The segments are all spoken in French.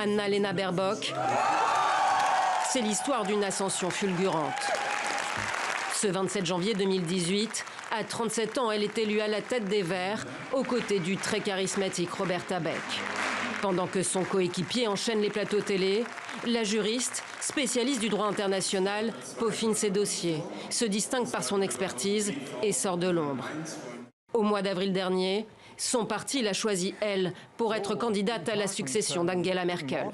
Annalena Baerbock, c'est l'histoire d'une ascension fulgurante. Ce 27 janvier 2018, à 37 ans, elle est élue à la tête des Verts, aux côtés du très charismatique Robert Habeck. Pendant que son coéquipier enchaîne les plateaux télé, la juriste, spécialiste du droit international, peaufine ses dossiers, se distingue par son expertise et sort de l'ombre. Au mois d'avril dernier, son parti l'a choisie, elle, pour être candidate à la succession d'Angela Merkel.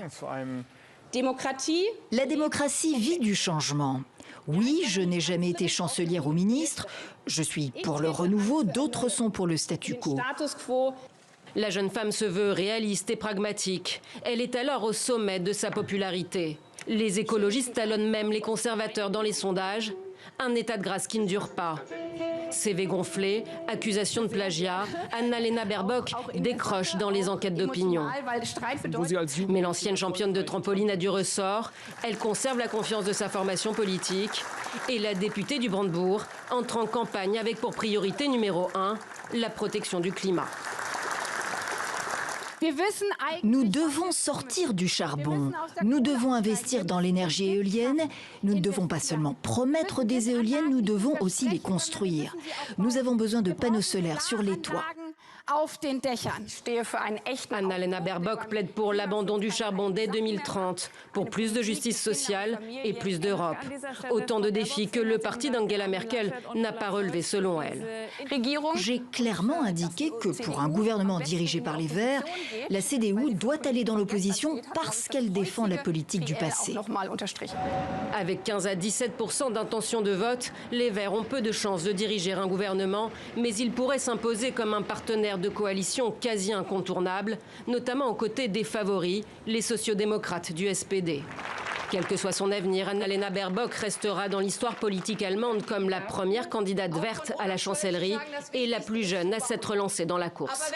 La démocratie vit du changement. Oui, je n'ai jamais été chancelière ou ministre. Je suis pour le renouveau, d'autres sont pour le statu quo. La jeune femme se veut réaliste et pragmatique. Elle est alors au sommet de sa popularité. Les écologistes talonnent même les conservateurs dans les sondages. Un état de grâce qui ne dure pas. CV gonflé, accusation de plagiat, Annalena Baerbock décroche dans les enquêtes d'opinion. Mais l'ancienne championne de trampoline a du ressort. Elle conserve la confiance de sa formation politique. Et la députée du Brandebourg entre en campagne avec pour priorité numéro 1, la protection du climat. Nous devons sortir du charbon. Nous devons investir dans l'énergie éolienne. Nous ne devons pas seulement promettre des éoliennes, nous devons aussi les construire. Nous avons besoin de panneaux solaires sur les toits. Annalena Baerbock plaide pour l'abandon du charbon dès 2030, pour plus de justice sociale et plus d'Europe. Autant de défis que le parti d'Angela Merkel n'a pas relevés selon elle. J'ai clairement indiqué que pour un gouvernement dirigé par les Verts, la CDU doit aller dans l'opposition parce qu'elle défend la politique du passé. Avec 15 à 17% d'intention de vote, les Verts ont peu de chances de diriger un gouvernement, mais ils pourraient s'imposer comme un partenaire de coalition quasi incontournable, notamment aux côtés des favoris, les sociodémocrates du SPD. Quel que soit son avenir, Annalena Baerbock restera dans l'histoire politique allemande comme la première candidate verte à la chancellerie et la plus jeune à s'être lancée dans la course.